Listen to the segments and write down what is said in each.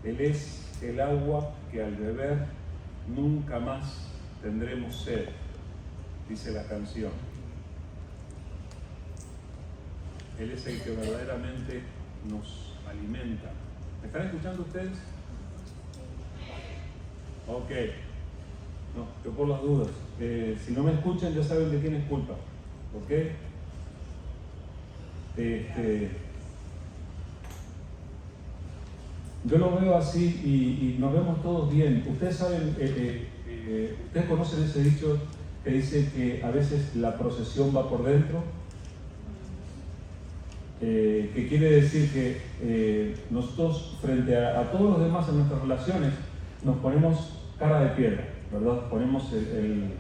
Él es el agua que al beber nunca más tendremos sed, dice la canción. Él es el que verdaderamente nos alimenta. ¿Me están escuchando ustedes? Ok. No, yo por las dudas. Si no me escuchan ya saben de quién es culpa. ¿Ok? Yo lo veo así y nos vemos todos bien. Ustedes saben, ustedes conocen ese dicho que dice que a veces la procesión va por dentro, que quiere decir que nosotros frente a todos los demás en nuestras relaciones nos ponemos cara de piedra, ¿verdad? Ponemos el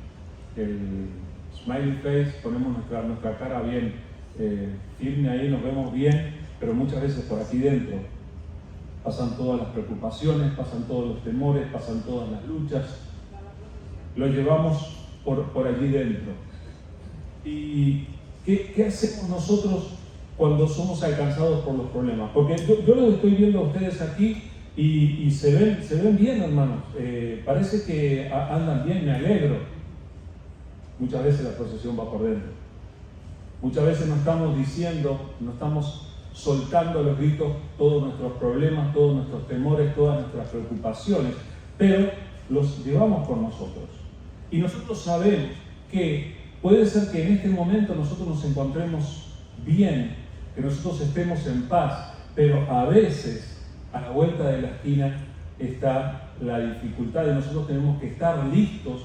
smiley face, ponemos nuestra cara bien firme ahí, nos vemos bien, pero muchas veces por aquí dentro pasan todas las preocupaciones, pasan todos los temores, pasan todas las luchas, lo llevamos por allí dentro. ¿Y qué hacemos nosotros cuando somos alcanzados por los problemas? Porque yo los estoy viendo a ustedes aquí y se ven bien, hermanos. Parece que andan bien, me alegro. Muchas veces la procesión va por dentro. Muchas veces no estamos diciendo, no estamos soltando a los gritos todos nuestros problemas, todos nuestros temores, todas nuestras preocupaciones, pero los llevamos con nosotros. Y nosotros sabemos que puede ser que en este momento nosotros nos encontremos bien, que nosotros estemos en paz, pero a veces a la vuelta de la esquina está la dificultad y nosotros tenemos que estar listos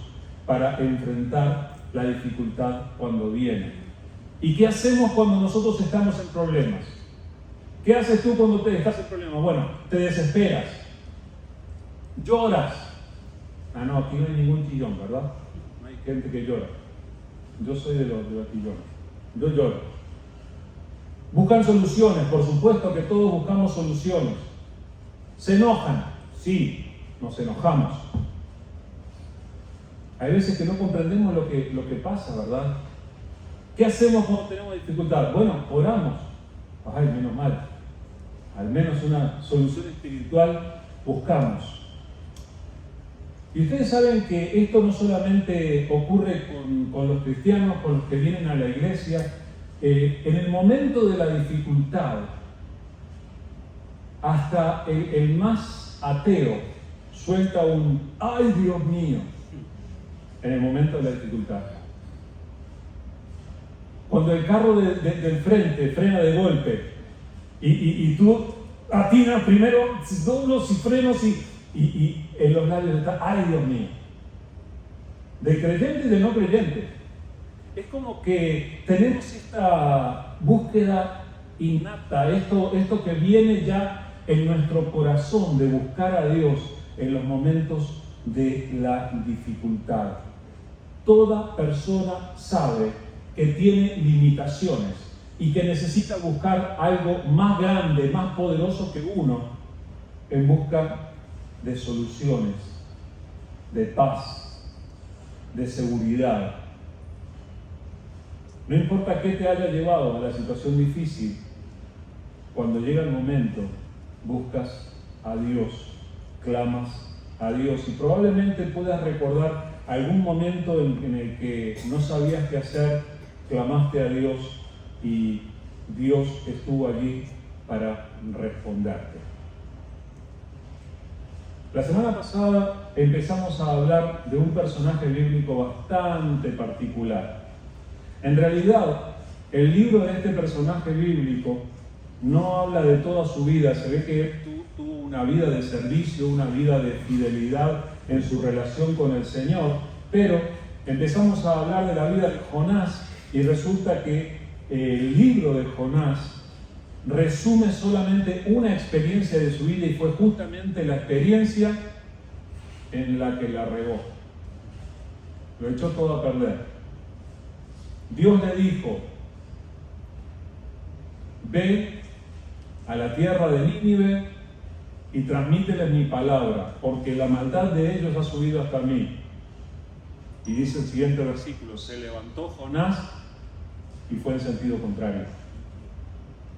para enfrentar la dificultad cuando viene. ¿Y qué hacemos cuando nosotros estamos en problemas? ¿Qué haces tú cuando te estás en problemas? Bueno, te desesperas, lloras. Ah, no, aquí no hay ningún chillón, ¿verdad? No hay gente que llora. Yo soy de los chillones. Yo lloro. Buscan soluciones, por supuesto que todos buscamos soluciones. ¿Se enojan? Sí, nos enojamos. Hay veces que no comprendemos lo que pasa, ¿verdad? ¿Qué hacemos cuando tenemos dificultad? Bueno, oramos. Ay, menos mal. Al menos una solución espiritual buscamos. Y ustedes saben que esto no solamente ocurre con los cristianos, con los que vienen a la iglesia. En el momento de la dificultad, hasta el más ateo suelta un ¡ay, Dios mío! En el momento de la dificultad. Cuando el carro del frente frena de golpe y tú atinas primero doblos y frenos y en los labios está ¡ay, Dios mío! De creyente y de no creyente. Es como que tenemos esta búsqueda innata, esto que viene ya en nuestro corazón de buscar a Dios en los momentos de la dificultad. Toda persona sabe que tiene limitaciones y que necesita buscar algo más grande, más poderoso que uno en busca de soluciones, de paz, de seguridad. No importa qué te haya llevado a la situación difícil, cuando llega el momento, buscas a Dios, clamas a Dios y probablemente puedas recordar algún momento en el que no sabías qué hacer, clamaste a Dios y Dios estuvo allí para responderte. La semana pasada empezamos a hablar de un personaje bíblico bastante particular. En realidad, el libro de este personaje bíblico no habla de toda su vida. Se ve que él tuvo una vida de servicio, una vida de fidelidad en su relación con el Señor, pero empezamos a hablar de la vida de Jonás y resulta que el libro de Jonás resume solamente una experiencia de su vida y fue justamente la experiencia en la que la regó. Lo echó todo a perder. Dios le dijo: ve a la tierra de Nínive y transmíteles mi palabra, porque la maldad de ellos ha subido hasta mí. Y dice el siguiente versículo: se levantó Jonás y fue en sentido contrario,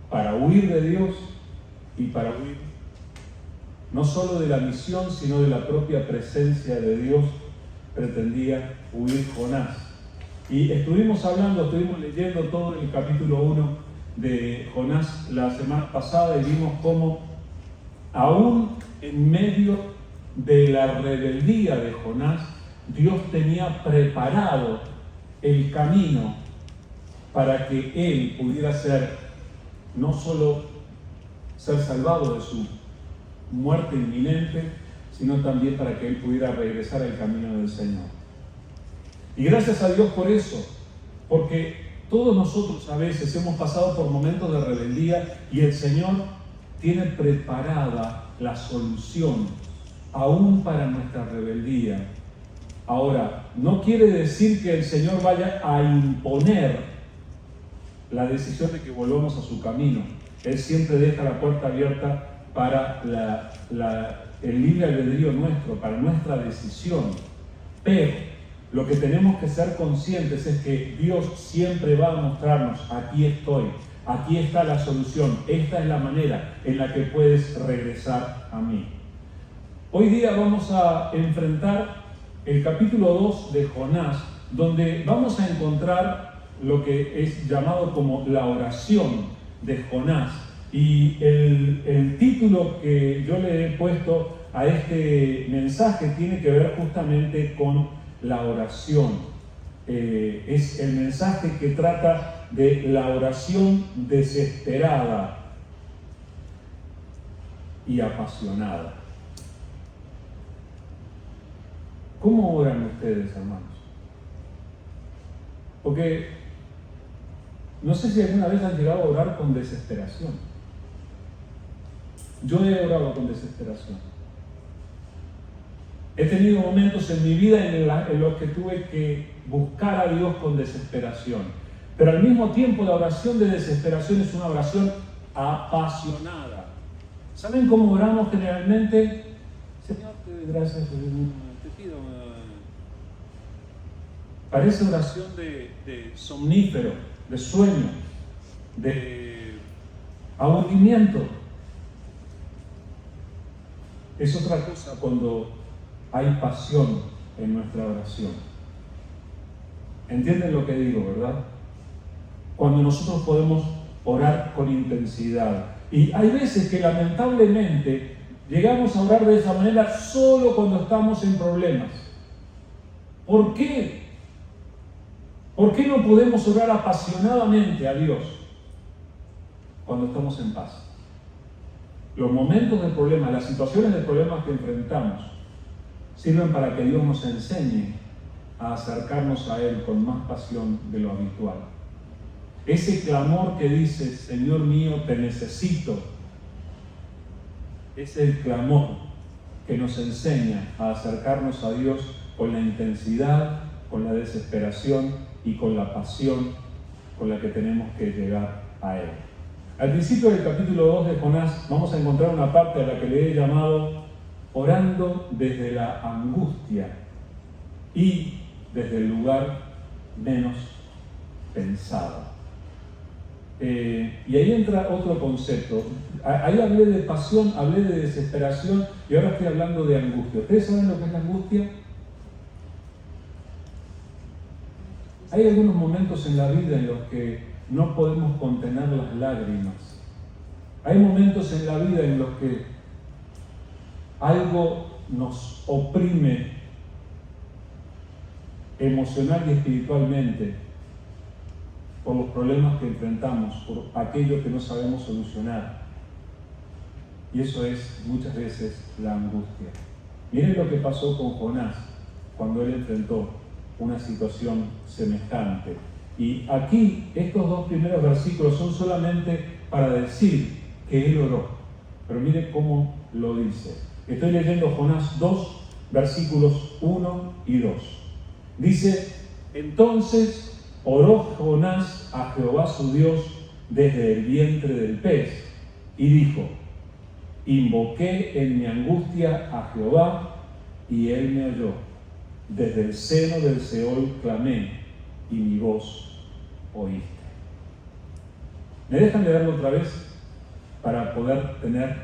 para huir de Dios y para huir no solo de la misión, sino de la propia presencia de Dios, pretendía huir Jonás. Y estuvimos leyendo todo el capítulo 1 de Jonás la semana pasada y vimos cómo aún en medio de la rebeldía de Jonás, Dios tenía preparado el camino para que él pudiera no solo ser salvado de su muerte inminente, sino también para que él pudiera regresar al camino del Señor. Y gracias a Dios por eso, porque todos nosotros a veces hemos pasado por momentos de rebeldía y el Señor tiene preparada la solución aún para nuestra rebeldía. Ahora, no quiere decir que el Señor vaya a imponer la decisión de que volvamos a su camino. Él siempre deja la puerta abierta para el libre albedrío nuestro, para nuestra decisión. Pero lo que tenemos que ser conscientes es que Dios siempre va a mostrarnos: aquí estoy, aquí está la solución, esta es la manera en la que puedes regresar a mí. Hoy día vamos a enfrentar el capítulo 2 de Jonás, donde vamos a encontrar lo que es llamado como la oración de Jonás. Y el título que yo le he puesto a este mensaje tiene que ver justamente con la oración. Es el mensaje que trata de la oración desesperada y apasionada. ¿Cómo oran ustedes, hermanos? Porque no sé si alguna vez han llegado a orar con desesperación. Yo he orado con desesperación. He tenido momentos en mi vida en los que tuve que buscar a Dios con desesperación. Pero al mismo tiempo la oración de desesperación es una oración apasionada. ¿Saben cómo oramos generalmente? Señor, te doy gracias, te pido. Parece oración de somnífero, de sueño, de aburrimiento. Es otra cosa cuando hay pasión en nuestra oración. ¿Entienden lo que digo, verdad? Cuando nosotros podemos orar con intensidad. Y hay veces que lamentablemente llegamos a orar de esa manera solo cuando estamos en problemas. ¿Por qué? ¿Por qué no podemos orar apasionadamente a Dios cuando estamos en paz? Los momentos de problemas, las situaciones de problemas que enfrentamos, sirven para que Dios nos enseñe a acercarnos a Él con más pasión de lo habitual. Ese clamor que dice: Señor mío, te necesito, es el clamor que nos enseña a acercarnos a Dios con la intensidad, con la desesperación y con la pasión con la que tenemos que llegar a Él. Al principio del capítulo 2 de Jonás vamos a encontrar una parte a la que le he llamado orando desde la angustia y desde el lugar menos pensado. Y ahí entra otro concepto. Ahí hablé de pasión, hablé de desesperación y ahora estoy hablando de angustia. ¿Ustedes saben lo que es la angustia? Hay algunos momentos en la vida en los que no podemos contener las lágrimas. Hay momentos en la vida en los que algo nos oprime emocional y espiritualmente por los problemas que enfrentamos, por aquello que no sabemos solucionar. Y eso es muchas veces la angustia. Miren lo que pasó con Jonás cuando él enfrentó una situación semejante. Y aquí estos dos primeros versículos son solamente para decir que él oró. Pero miren cómo lo dice. Estoy leyendo Jonás 2, versículos 1 y 2. Dice: entonces oró Jonás a Jehová su Dios desde el vientre del pez y dijo: invoqué en mi angustia a Jehová y él me oyó. Desde el seno del Seol clamé y mi voz oíste. ¿Me dejan leerlo otra vez para poder tener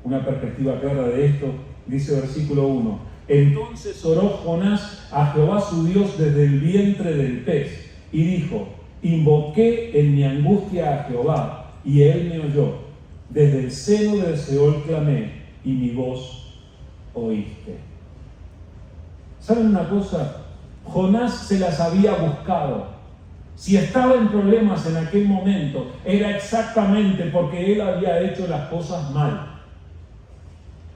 una perspectiva clara de esto, dice versículo 1. Entonces oró Jonás a Jehová su Dios desde el vientre del pez y dijo: invoqué en mi angustia a Jehová y él me oyó. Desde el seno del Seol clamé y mi voz oíste. ¿Saben una cosa? Jonás se las había buscado. Si estaba en problemas en aquel momento, era exactamente porque él había hecho las cosas mal.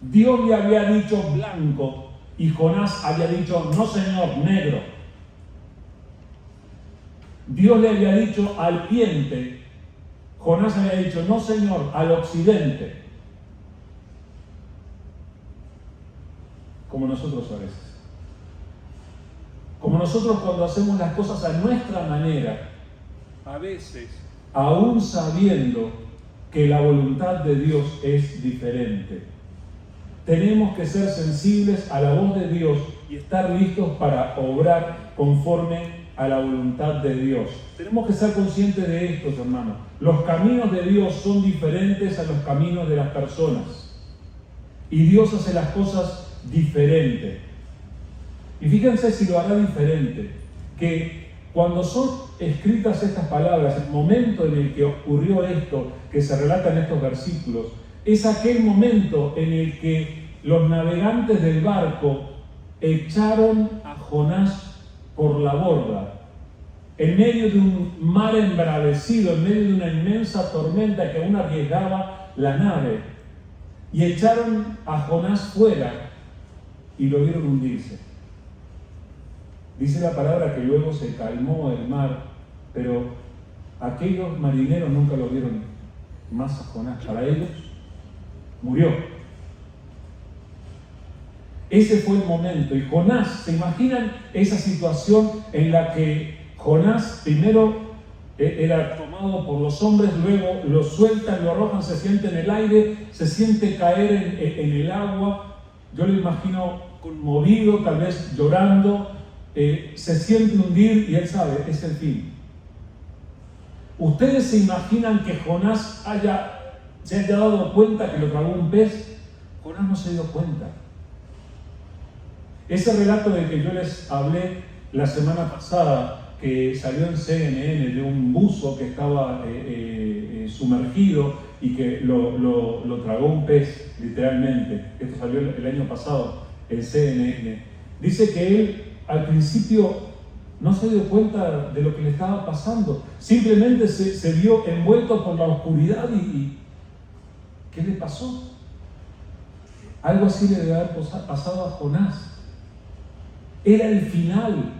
Dios le había dicho blanco y Jonás había dicho: no señor, negro. Dios le había dicho al oriente, Jonás había dicho: no señor, al occidente. Como nosotros a veces. Como nosotros cuando hacemos las cosas a nuestra manera, a veces, aún sabiendo que la voluntad de Dios es diferente. Tenemos que ser sensibles a la voz de Dios y estar listos para obrar conforme a la voluntad de Dios. Tenemos que ser conscientes de esto, hermanos. Los caminos de Dios son diferentes a los caminos de las personas. Y Dios hace las cosas diferentes. Y fíjense si lo hará diferente, que cuando son escritas estas palabras, el momento en el que ocurrió esto, que se relata en estos versículos, es aquel momento en el que los navegantes del barco echaron a Jonás por la borda, en medio de un mar embravecido, en medio de una inmensa tormenta que aún arriesgaba la nave, y echaron a Jonás fuera y lo vieron hundirse. Dice la palabra que luego se calmó el mar, pero aquellos marineros nunca lo vieron más a Jonás. Para ellos murió. Ese fue el momento. Y Jonás, ¿se imaginan esa situación en la que Jonás primero era tomado por los hombres, luego lo sueltan, lo arrojan, se siente en el aire, se siente caer en el agua? Yo lo imagino conmovido, tal vez llorando, se siente hundir y él sabe, es el fin. ¿Ustedes se imaginan que Jonás se haya dado cuenta que lo tragó un pez? Jonás no se dio cuenta. Ese relato del que yo les hablé la semana pasada, que salió en CNN, de un buzo que estaba sumergido y que lo tragó un pez, literalmente. Esto salió el año pasado en CNN. Dice que él al principio no se dio cuenta de lo que le estaba pasando. Simplemente se vio envuelto por la oscuridad y ¿qué le pasó? Algo así le debe haber pasado a Jonás. Era el final.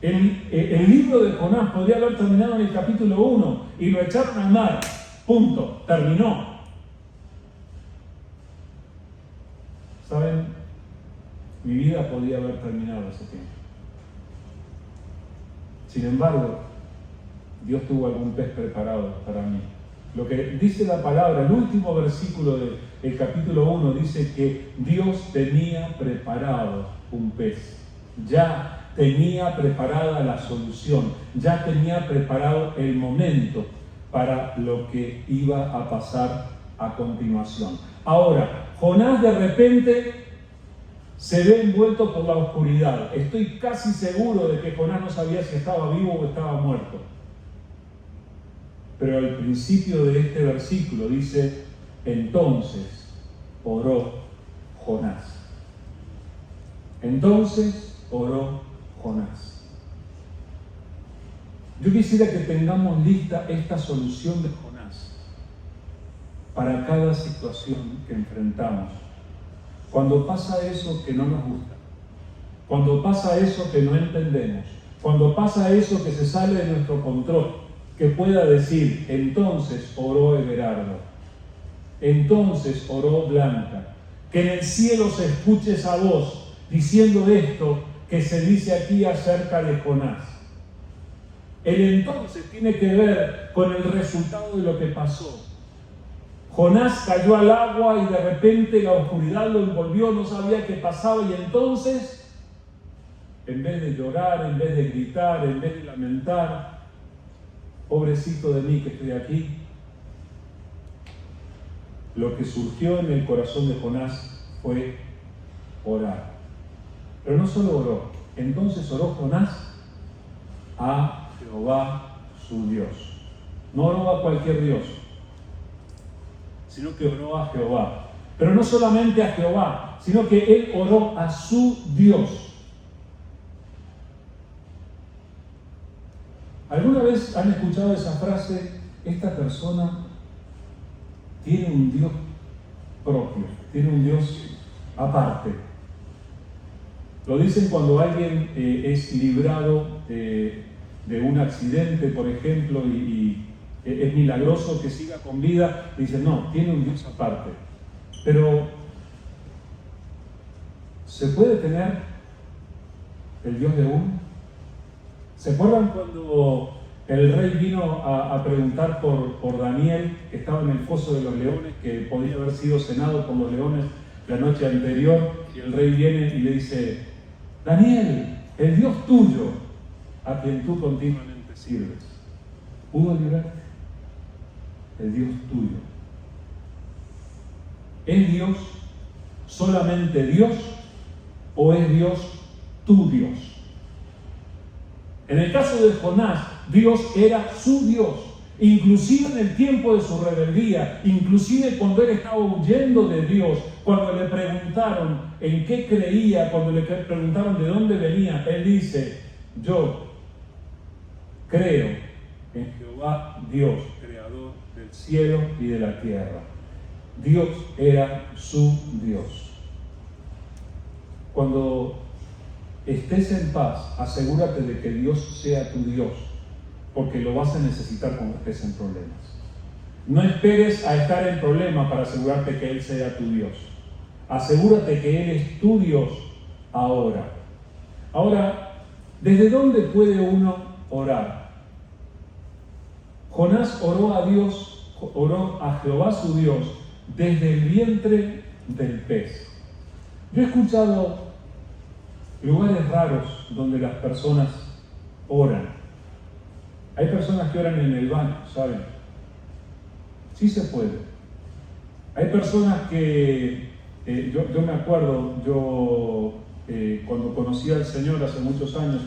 El libro de Jonás podría haber terminado en el capítulo 1 y lo echaron al mar. Punto. Terminó. ¿Saben? Mi vida podía haber terminado ese tiempo. Sin embargo, Dios tuvo algún pez preparado para mí. Lo que dice la palabra, el último versículo del capítulo 1 dice que Dios tenía preparado un pez. Ya tenía preparada la solución, ya tenía preparado el momento para lo que iba a pasar a continuación. Ahora, Jonás de repente se ve envuelto por la oscuridad. Estoy casi seguro de que Jonás no sabía si estaba vivo o estaba muerto. Pero al principio de este versículo dice: entonces oró Jonás. Entonces oró Jonás. Yo quisiera que tengamos lista esta solución de Jonás para cada situación que enfrentamos. Cuando pasa eso que no nos gusta, cuando pasa eso que no entendemos, cuando pasa eso que se sale de nuestro control, que pueda decir: entonces oró Everardo, entonces oró Blanca, que en el cielo se escuche esa voz diciendo esto que se dice aquí acerca de Jonás. El entonces tiene que ver con el resultado de lo que pasó. Jonás cayó al agua y de repente la oscuridad lo envolvió, no sabía qué pasaba, y entonces, en vez de llorar, en vez de gritar, en vez de lamentar, pobrecito de mí que estoy aquí, lo que surgió en el corazón de Jonás fue orar. Pero no solo oró, entonces oró Jonás a Jehová su Dios. No oró a cualquier Dios, sino que oró a Jehová. Pero no solamente a Jehová, sino que él oró a su Dios. ¿Alguna vez han escuchado esa frase? Esta persona tiene un Dios propio, tiene un Dios aparte. Lo dicen cuando alguien es librado de un accidente, por ejemplo, y es milagroso que siga con vida. Dicen, no, tiene un Dios aparte. Pero, ¿se puede tener el Dios de uno? ¿Se acuerdan cuando el rey vino a preguntar por Daniel, que estaba en el foso de los leones, que podía haber sido cenado por los leones la noche anterior? Y el rey viene y le dice, Daniel, el Dios tuyo, a quien tú continuamente sirves, ¿pudo librarte? El Dios tuyo. ¿Es Dios solamente Dios o es Dios tu Dios? En el caso de Jonás, Dios era su Dios, inclusive en el tiempo de su rebeldía, inclusive cuando él estaba huyendo de Dios, cuando le preguntaron en qué creía, cuando le preguntaron de dónde venía, él dice, yo creo en Jehová Dios, creador del cielo y de la tierra. Dios era su Dios. Cuando estés en paz, asegúrate de que Dios sea tu Dios, porque lo vas a necesitar cuando estés en problemas. No esperes a estar en problemas para asegurarte que Él sea tu Dios. Asegúrate que Él es tu Dios ahora. Ahora, ¿desde dónde puede uno orar? Jonás oró a Dios, oró a Jehová su Dios desde el vientre del pez. Yo he escuchado lugares raros donde las personas oran. Hay personas que oran en el baño, ¿saben? Sí se puede. Hay personas que, yo me acuerdo, cuando conocí al Señor hace muchos años,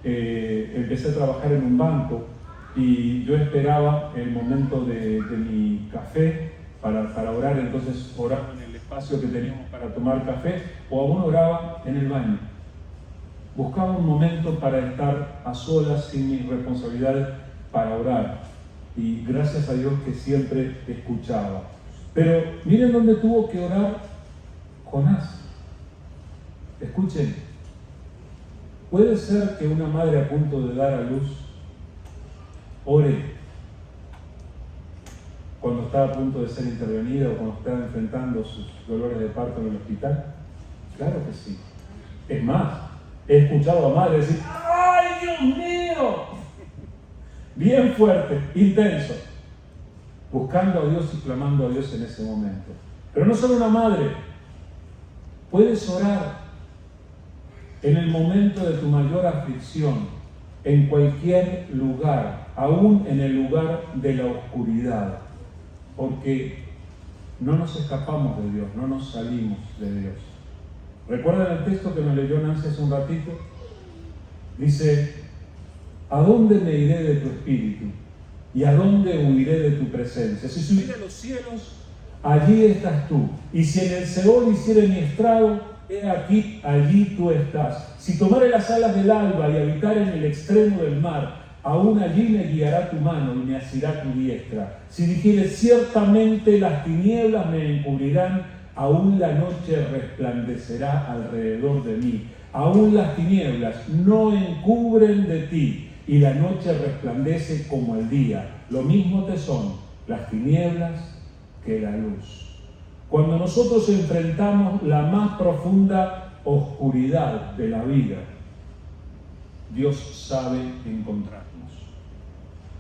empecé a trabajar en un banco y yo esperaba el momento de mi café para orar. Entonces oraba en el espacio que teníamos para tomar café, o aún oraba en el baño. Buscaba un momento para estar a solas, sin mis responsabilidades, para orar. Y gracias a Dios que siempre escuchaba. Pero miren dónde tuvo que orar Jonás. Escuchen. Puede ser que una madre a punto de dar a luz ore cuando está a punto de ser intervenida o cuando está enfrentando sus dolores de parto en el hospital. Claro que sí. Es más, he escuchado a madres decir, ¡ay, Dios mío! Bien fuerte, intenso, buscando a Dios y clamando a Dios en ese momento. Pero no solo una madre, puedes orar en el momento de tu mayor aflicción, en cualquier lugar, aún en el lugar de la oscuridad, porque no nos escapamos de Dios, no nos salimos de Dios. ¿Recuerdan el texto que nos leyó Nancy hace un ratito? Dice, ¿a dónde me iré de tu espíritu? ¿Y a dónde huiré de tu presencia? Si subiera a los cielos, allí estás tú. Y si en el Seol hiciere mi estrado, he aquí, allí tú estás. Si tomare las alas del alba y habitar en el extremo del mar, aún allí me guiará tu mano y me asirá tu diestra. Si dijere, ciertamente las tinieblas me encubrirán, aún la noche resplandecerá alrededor de mí. Aún las tinieblas no encubren de ti, y la noche resplandece como el día. Lo mismo te son las tinieblas que la luz. Cuando nosotros enfrentamos la más profunda oscuridad de la vida, Dios sabe encontrarnos.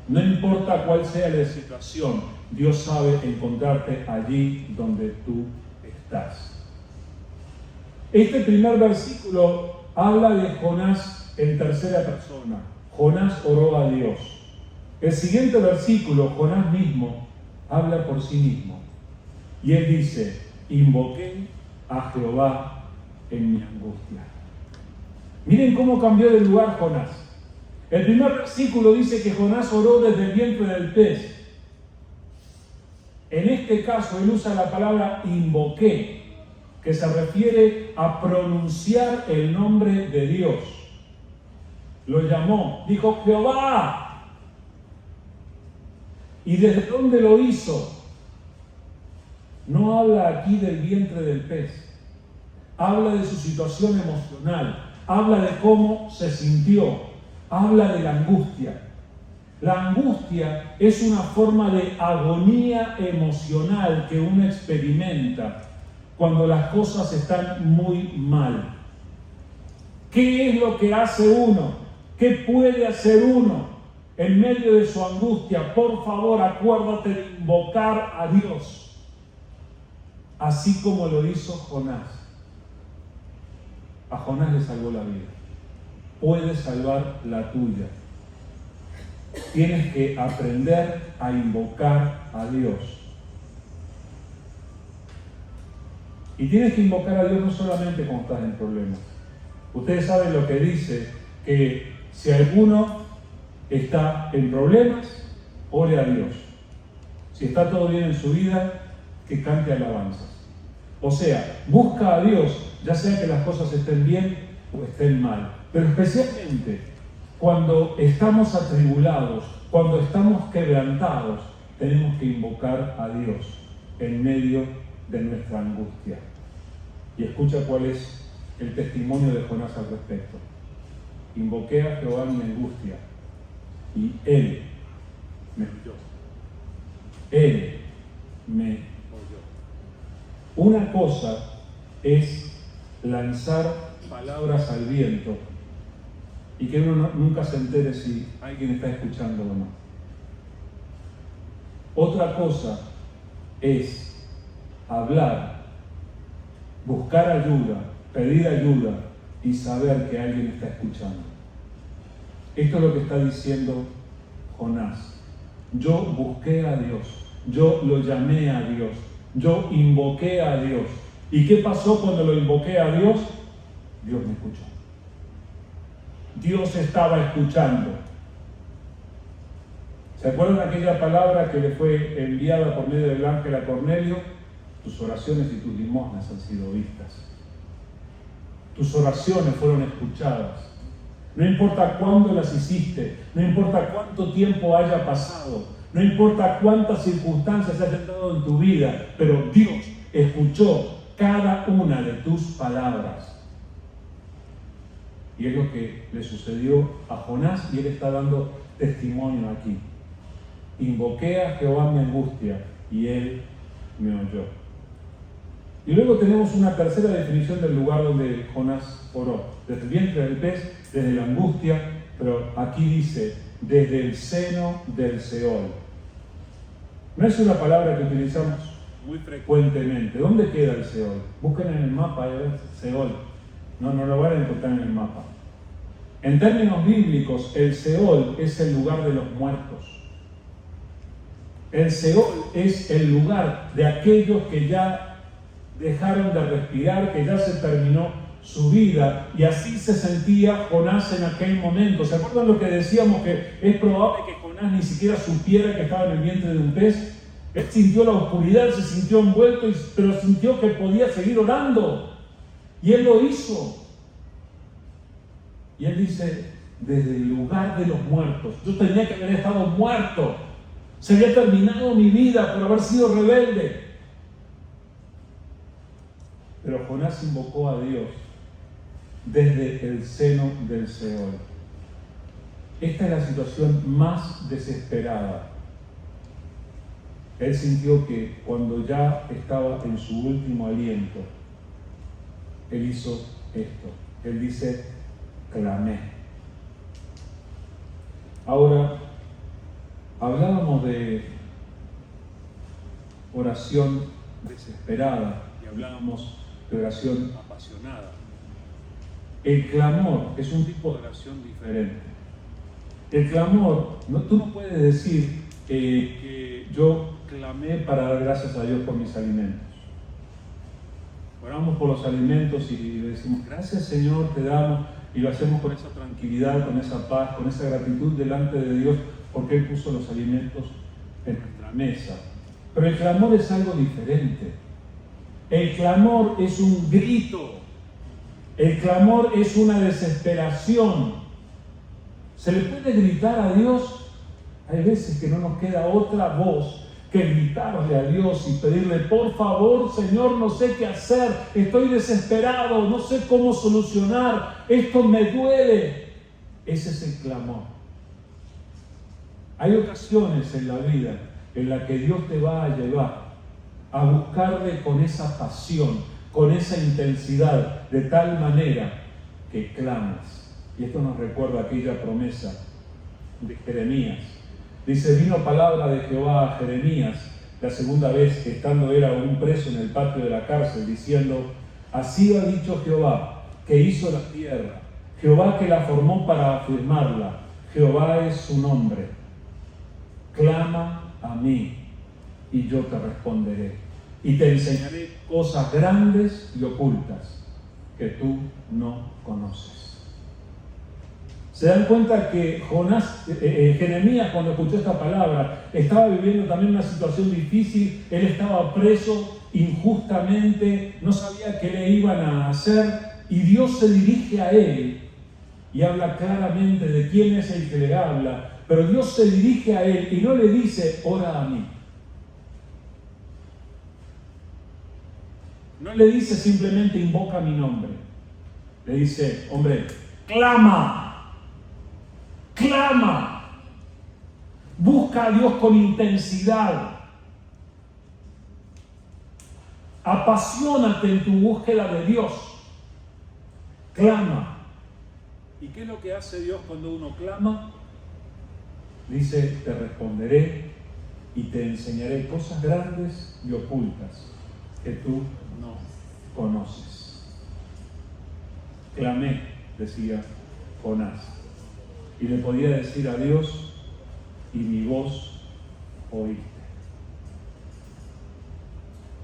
No importa cuál sea la situación, Dios sabe encontrarte allí donde tú estás. Este primer versículo habla de Jonás en tercera persona. Jonás oró a Dios. El siguiente versículo, Jonás mismo, habla por sí mismo. Y él dice, invoqué a Jehová en mi angustia. Miren cómo cambió de lugar Jonás. El primer versículo dice que Jonás oró desde el vientre del pez. En este caso él usa la palabra invoqué, que se refiere a pronunciar el nombre de Dios. Lo llamó, dijo Jehová. ¿Y desde dónde lo hizo? No habla aquí del vientre del pez. Habla de su situación emocional. Habla de cómo se sintió. Habla de la angustia. La angustia es una forma de agonía emocional que uno experimenta cuando las cosas están muy mal. ¿Qué es lo que hace uno? ¿Qué puede hacer uno en medio de su angustia? Por favor, acuérdate de invocar a Dios, así como lo hizo Jonás. A Jonás le salvó la vida. Puede salvar la tuya. Tienes que aprender a invocar a Dios. Y tienes que invocar a Dios no solamente cuando estás en problemas. Ustedes saben lo que dice, que si alguno está en problemas, ore a Dios. Si está todo bien en su vida, que cante alabanzas. O sea, busca a Dios, ya sea que las cosas estén bien o estén mal. Pero especialmente cuando estamos atribulados, cuando estamos quebrantados, tenemos que invocar a Dios en medio de nuestra angustia. Y escucha cuál es el testimonio de Jonás al respecto. Invoqué a Jehová en mi angustia y Él me oyó. Él me oyó. Una cosa es lanzar palabras al viento y que uno nunca se entere si alguien está escuchando o no. Otra cosa es hablar, buscar ayuda, pedir ayuda y saber que alguien está escuchando. Esto es lo que está diciendo Jonás. Yo busqué a Dios, yo lo llamé a Dios, yo invoqué a Dios. ¿Y qué pasó cuando lo invoqué a Dios? Dios me escuchó. Dios estaba escuchando. ¿Se acuerdan de aquella palabra que le fue enviada por medio del ángel a Cornelio? Tus oraciones y tus limosnas han sido vistas. Tus oraciones fueron escuchadas. No importa cuándo las hiciste, no importa cuánto tiempo haya pasado, no importa cuántas circunstancias hayan dado en tu vida, pero Dios escuchó cada una de tus palabras. Y es lo que le sucedió a Jonás y él está dando testimonio aquí. Invoqué a Jehová en mi angustia y él me oyó. Y luego tenemos una tercera definición del lugar donde Jonás oró. Desde el vientre del pez, desde la angustia, pero aquí dice, desde el seno del Seol. No es una palabra que utilizamos muy frecuentemente. ¿Dónde queda el Seol? Busquen en el mapa, Seol. No lo van a encontrar en el mapa. En términos bíblicos, el Seol es el lugar de los muertos. El Seol es el lugar de aquellos que ya dejaron de respirar, que ya se terminó su vida, y así se sentía Jonás en aquel momento. ¿Se acuerdan lo que decíamos, que es probable que Jonás ni siquiera supiera que estaba en el vientre de un pez? Él sintió la oscuridad, se sintió envuelto, pero sintió que podía seguir orando. Y él lo hizo. Y él dice, desde el lugar de los muertos, yo tenía que haber estado muerto. Se había terminado mi vida por haber sido rebelde. Pero Jonás invocó a Dios desde el seno del Seol. Esta es la situación más desesperada. Él sintió que cuando ya estaba en su último aliento, él hizo esto. Él dice, clamé. Ahora, hablábamos de oración desesperada y hablábamos de oración apasionada. El clamor es un tipo de oración diferente. El clamor, tú no puedes decir que yo clamé para dar gracias a Dios por mis alimentos. Oramos por los alimentos y le decimos, gracias Señor, te damos, y lo hacemos con esa tranquilidad, con esa paz, con esa gratitud delante de Dios, porque Él puso los alimentos en nuestra mesa. Pero el clamor es algo diferente. El clamor es un grito. El clamor es una desesperación. ¿Se le puede gritar a Dios? Hay veces que no nos queda otra voz que gritarle a Dios y pedirle, por favor, Señor, no sé qué hacer, estoy desesperado, no sé cómo solucionar, esto me duele. Ese es el clamor. Hay ocasiones en la vida en las que Dios te va a llevar a buscarle con esa pasión, con esa intensidad, de tal manera que clamas. Y esto nos recuerda aquella promesa de Jeremías. Dice, vino palabra de Jehová a Jeremías la segunda vez, que estando era un preso en el patio de la cárcel, diciendo, así ha dicho Jehová, que hizo la tierra, Jehová que la formó para afirmarla, Jehová es su nombre. Clama a mí y yo te responderé, y te enseñaré cosas grandes y ocultas que tú no conoces. ¿Se dan cuenta que Jeremías, cuando escuchó esta palabra, estaba viviendo también una situación difícil? Él estaba preso injustamente, no sabía qué le iban a hacer, y Dios se dirige a él y habla claramente de quién es el que le habla, pero Dios se dirige a él y no le dice, ora a mí. No le dice simplemente, invoca mi nombre. Le dice, hombre, clama. Clama, busca a Dios con intensidad, apasionate en tu búsqueda de Dios, clama. ¿Y qué es lo que hace Dios cuando uno clama? Dice, te responderé y te enseñaré cosas grandes y ocultas que tú no conoces. Clamé, decía Jonás. Y le podía decir a Dios, y mi voz oíste.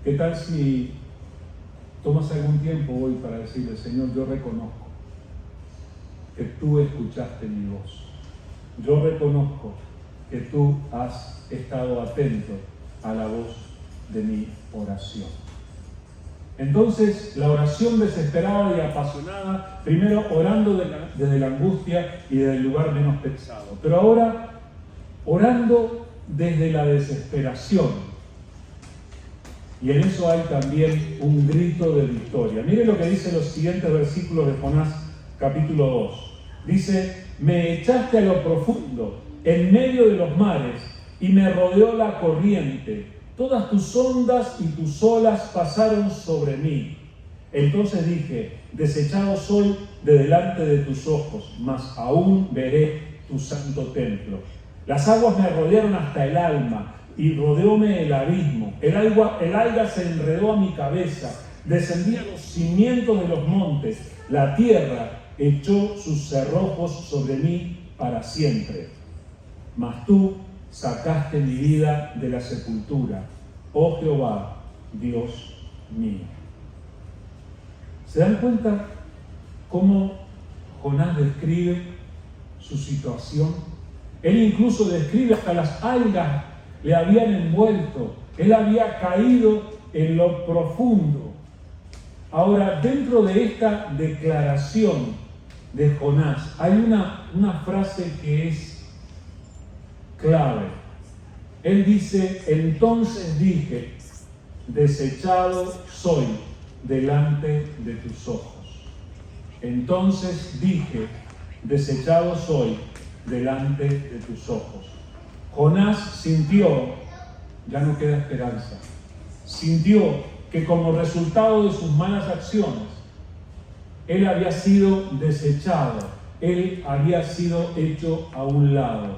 ¿Qué tal si tomas algún tiempo hoy para decirle, Señor, yo reconozco que tú escuchaste mi voz. Yo reconozco que tú has estado atento a la voz de mi oración. Entonces, la oración desesperada y apasionada, primero orando desde la angustia y desde el lugar menos pensado, pero ahora orando desde la desesperación. Y en eso hay también un grito de victoria. Mire lo que dice los siguientes versículos de Jonás, capítulo 2. Dice, me echaste a lo profundo, en medio de los mares, y me rodeó la corriente. Todas tus ondas y tus olas pasaron sobre mí. Entonces dije, desechado soy de delante de tus ojos, mas aún veré tu santo templo. Las aguas me rodearon hasta el alma, y rodeóme el abismo. El alga se enredó a mi cabeza, descendí a los cimientos de los montes. La tierra echó sus cerrojos sobre mí para siempre. Mas tú sacaste mi vida de la sepultura, oh Jehová, Dios mío. ¿Se dan cuenta cómo Jonás describe su situación? Él incluso describe hasta las algas le habían envuelto. Él había caído en lo profundo. Ahora, dentro de esta declaración de Jonás, hay una frase que es clave. Él dice, entonces dije, desechado soy delante de tus ojos. Entonces dije, desechado soy delante de tus ojos. Jonás sintió, ya no queda esperanza. Sintió que como resultado de sus malas acciones, él había sido desechado, él había sido hecho a un lado.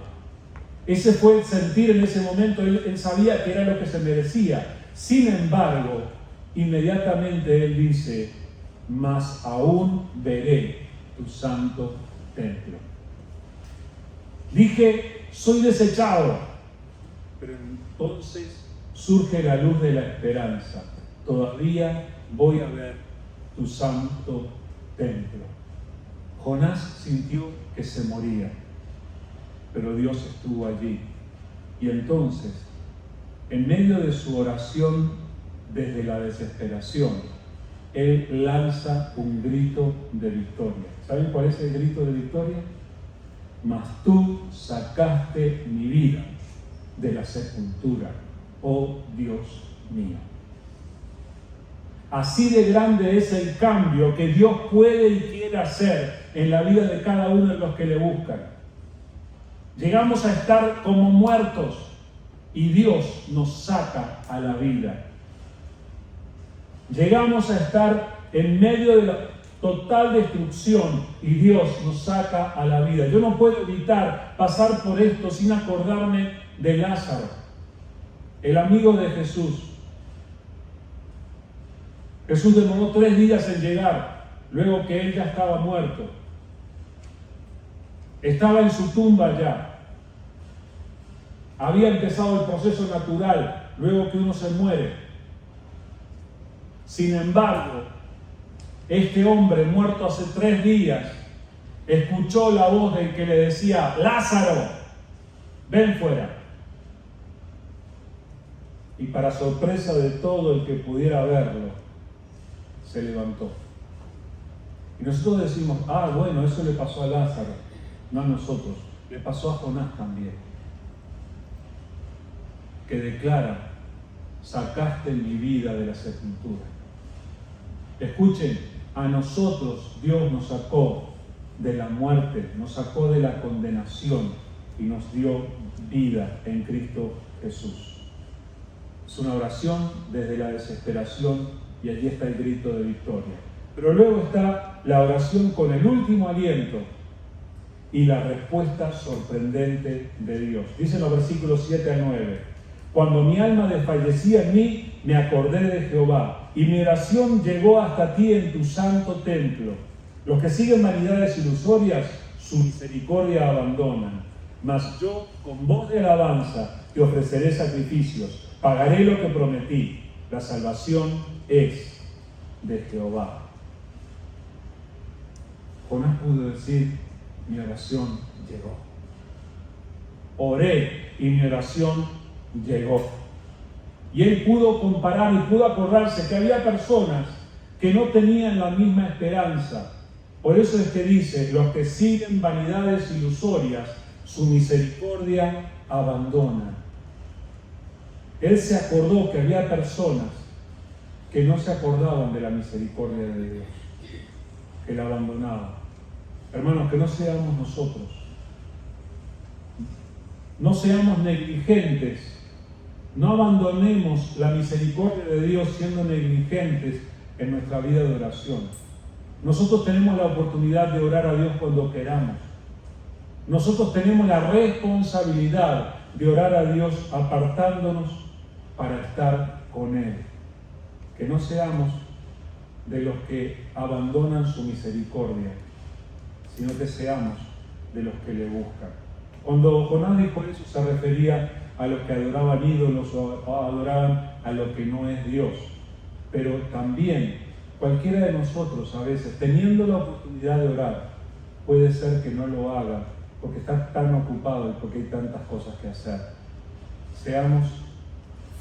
Ese fue el sentir en ese momento, él sabía que era lo que se merecía. Sin embargo, inmediatamente él dice, mas aún veré tu santo templo. Dije, soy desechado, pero entonces surge la luz de la esperanza. Todavía voy a ver tu santo templo. Jonás sintió que se moría, pero Dios estuvo allí. Y entonces, en medio de su oración desde la desesperación, él lanza un grito de victoria. ¿Saben cuál es el grito de victoria? Mas tú sacaste mi vida de la sepultura, oh Dios mío. Así de grande es el cambio que Dios puede y quiere hacer en la vida de cada uno de los que le buscan. Llegamos a estar como muertos y Dios nos saca a la vida. Llegamos a estar en medio de la total destrucción y Dios nos saca a la vida. Yo no puedo evitar pasar por esto sin acordarme de Lázaro, el amigo de Jesús. Jesús demoró 3 días en llegar, luego que él ya estaba muerto. Estaba en su tumba ya. Había empezado el proceso natural, luego que uno se muere. Sin embargo, este hombre muerto hace 3 días, escuchó la voz del que le decía: Lázaro, ven fuera. Y para sorpresa de todo el que pudiera verlo, se levantó. Y nosotros decimos: ah, bueno, eso le pasó a Lázaro. No a nosotros, le pasó a Jonás también, que declara: sacaste mi vida de la sepultura. Escuchen, a nosotros Dios nos sacó de la muerte, nos sacó de la condenación y nos dio vida en Cristo Jesús. Es una oración desde la desesperación y allí está el grito de victoria. Pero luego está la oración con el último aliento y la respuesta sorprendente de Dios. Dicen los versículos 7 al 9: cuando mi alma desfallecía en mí, me acordé de Jehová, y mi oración llegó hasta ti en tu santo templo. Los que siguen vanidades ilusorias, su misericordia abandonan. Mas yo, con voz de alabanza, te ofreceré sacrificios, pagaré lo que prometí. La salvación es de Jehová. Jonás pudo decir: mi oración llegó. Oré y mi oración llegó. Y él pudo comparar y pudo acordarse que había personas que no tenían la misma esperanza. Por eso es que dice: los que siguen vanidades ilusorias, su misericordia abandonan. Él se acordó que había personas que no se acordaban de la misericordia de Dios, que la abandonaban. Hermanos, que no seamos nosotros. No seamos negligentes. No abandonemos la misericordia de Dios siendo negligentes en nuestra vida de oración. Nosotros tenemos la oportunidad de orar a Dios cuando queramos. Nosotros tenemos la responsabilidad de orar a Dios apartándonos para estar con Él. Que no seamos de los que abandonan su misericordia, sino que seamos de los que le buscan. Cuando Jonás dijo eso, se refería a los que adoraban ídolos o adoraban a lo que no es Dios. Pero también cualquiera de nosotros, a veces, teniendo la oportunidad de orar, puede ser que no lo haga porque está tan ocupado y porque hay tantas cosas que hacer. Seamos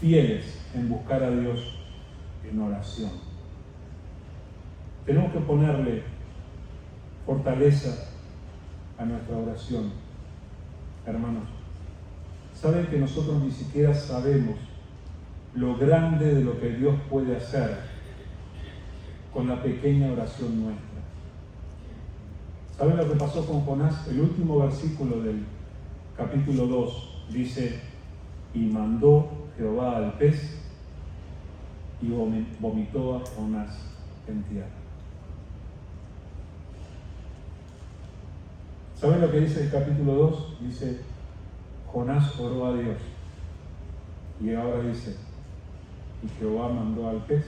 fieles en buscar a Dios en oración. Tenemos que ponerle fortaleza a nuestra oración. Hermanos, ¿saben que nosotros ni siquiera sabemos lo grande de lo que Dios puede hacer con la pequeña oración nuestra? ¿Saben lo que pasó con Jonás? El último versículo del capítulo 2 dice: y mandó Jehová al pez y vomitó a Jonás en tierra. ¿Saben lo que dice el capítulo 2? Dice: Jonás oró a Dios. Y ahora dice: y Jehová mandó al pez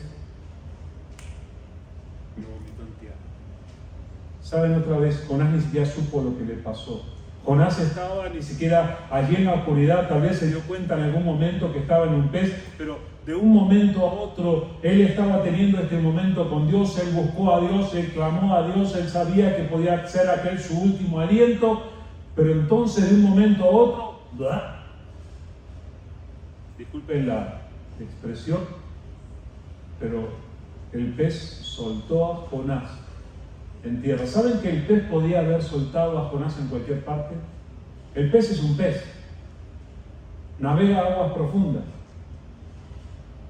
y lo vomitó en tierra. ¿Saben otra vez? Jonás ni siquiera supo lo que le pasó. Jonás estaba ni siquiera allí en la oscuridad, tal vez se dio cuenta en algún momento que estaba en un pez, pero de un momento a otro él estaba teniendo este momento con Dios, él buscó a Dios, él clamó a Dios, él sabía que podía ser aquel su último aliento, pero entonces de un momento a otro, ¡blah! Disculpen la expresión, pero el pez soltó a Jonás en tierra. ¿Saben que el pez podía haber soltado a Jonás en cualquier parte? El pez es un pez, navega a aguas profundas.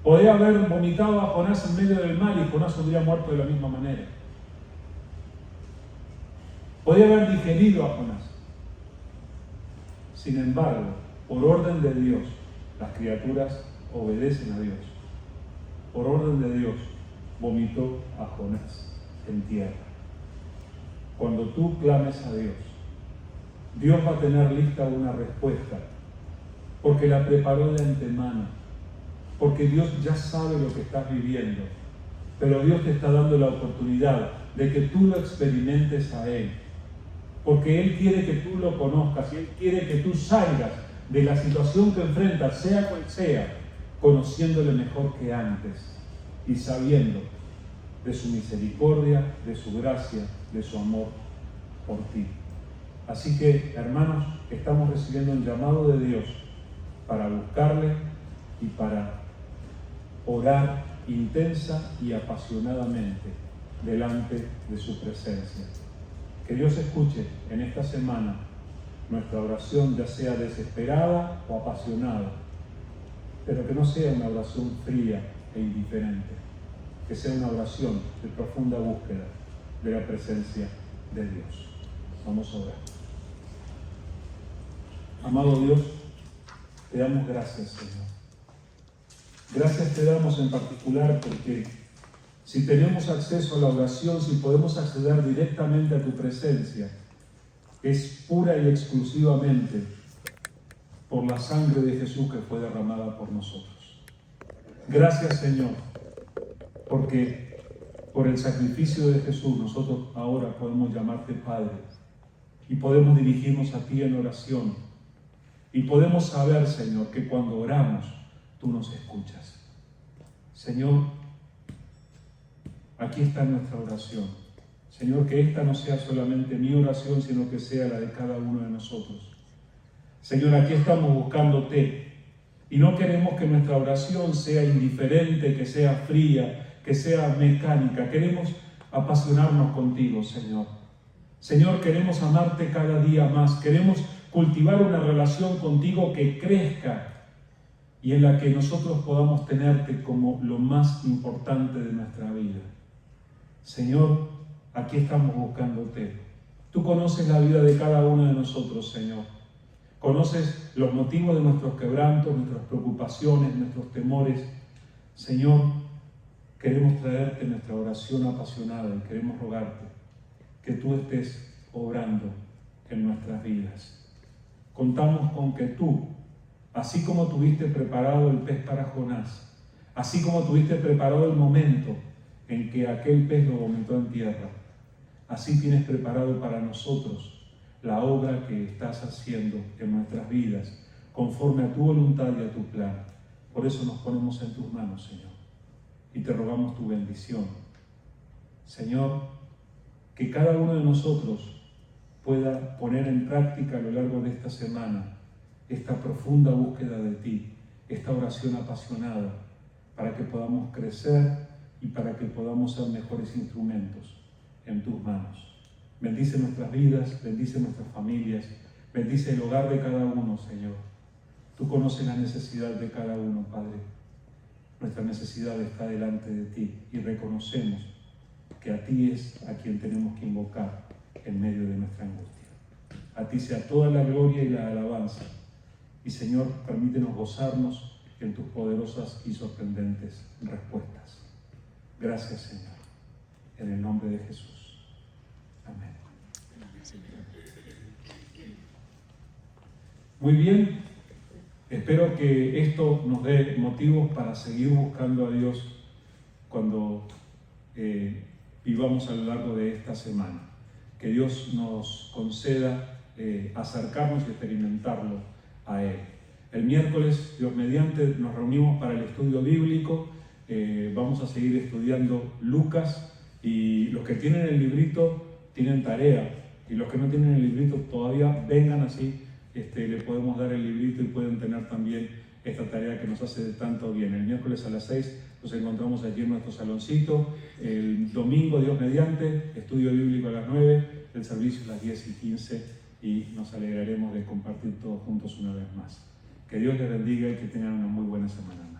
Podía haber vomitado a Jonás en medio del mar y Jonás hubiera muerto de la misma manera. Podía haber digerido a Jonás. Sin embargo, por orden de Dios, las criaturas obedecen a Dios. Por orden de Dios, vomitó a Jonás en tierra. Cuando tú clames a Dios, Dios va a tener lista una respuesta, porque la preparó de antemano, porque Dios ya sabe lo que estás viviendo, pero Dios te está dando la oportunidad de que tú lo experimentes a Él, porque Él quiere que tú lo conozcas y Él quiere que tú salgas de la situación que enfrentas, sea cual sea, conociéndole mejor que antes y sabiendo de su misericordia, de su gracia, de su amor por ti. Así que, hermanos, estamos recibiendo un llamado de Dios para buscarle y para orar intensa y apasionadamente delante de su presencia. Que Dios escuche en esta semana nuestra oración, ya sea desesperada o apasionada, pero que no sea una oración fría e indiferente, que sea una oración de profunda búsqueda de la presencia de Dios. Vamos a orar. Amado Dios, te damos gracias, Señor. Gracias te damos en particular porque si tenemos acceso a la oración, si podemos acceder directamente a tu presencia, es pura y exclusivamente por la sangre de Jesús que fue derramada por nosotros. Gracias, Señor, porque por el sacrificio de Jesús nosotros ahora podemos llamarte Padre y podemos dirigirnos a ti en oración y podemos saber, Señor, que cuando oramos tú nos escuchas. Señor, aquí está nuestra oración. Señor, que esta no sea solamente mi oración, sino que sea la de cada uno de nosotros. Señor, aquí estamos buscándote y no queremos que nuestra oración sea indiferente, que sea fría, que sea mecánica. Queremos apasionarnos contigo, Señor. Señor, queremos amarte cada día más. Queremos cultivar una relación contigo que crezca y en la que nosotros podamos tenerte como lo más importante de nuestra vida. Señor, aquí estamos buscándote. Tú conoces la vida de cada uno de nosotros, Señor. Conoces los motivos de nuestros quebrantos, nuestras preocupaciones, nuestros temores. Señor, queremos traerte nuestra oración apasionada y queremos rogarte que tú estés obrando en nuestras vidas. Contamos con que tú, así como tuviste preparado el pez para Jonás, así como tuviste preparado el momento en que aquel pez lo vomitó en tierra, así tienes preparado para nosotros la obra que estás haciendo en nuestras vidas, conforme a tu voluntad y a tu plan. Por eso nos ponemos en tus manos, Señor, y te rogamos tu bendición. Señor, que cada uno de nosotros pueda poner en práctica a lo largo de esta semana esta profunda búsqueda de ti, esta oración apasionada, para que podamos crecer y para que podamos ser mejores instrumentos en tus manos. Bendice nuestras vidas, bendice nuestras familias, bendice el hogar de cada uno, Señor. Tú conoces la necesidad de cada uno, Padre. Nuestra necesidad está delante de ti y reconocemos que a ti es a quien tenemos que invocar en medio de nuestra angustia. A ti sea toda la gloria y la alabanza. Y Señor, permítenos gozarnos en tus poderosas y sorprendentes respuestas. Gracias, Señor. En el nombre de Jesús. Amén. Muy bien. Espero que esto nos dé motivos para seguir buscando a Dios cuando vivamos a lo largo de esta semana. Que Dios nos conceda acercarnos y experimentarlo a Él. El miércoles, Dios mediante, nos reunimos para el estudio bíblico. Vamos a seguir estudiando Lucas, y los que tienen el librito tienen tarea, y los que no tienen el librito todavía vengan así, le podemos dar el librito y pueden tener también esta tarea que nos hace tanto bien. El miércoles a las 6 nos encontramos aquí en nuestro saloncito. El domingo, Dios mediante, estudio bíblico a las 9, el servicio a las 10:15, y nos alegraremos de compartir todos juntos una vez más. Que Dios les bendiga y que tengan una muy buena semana.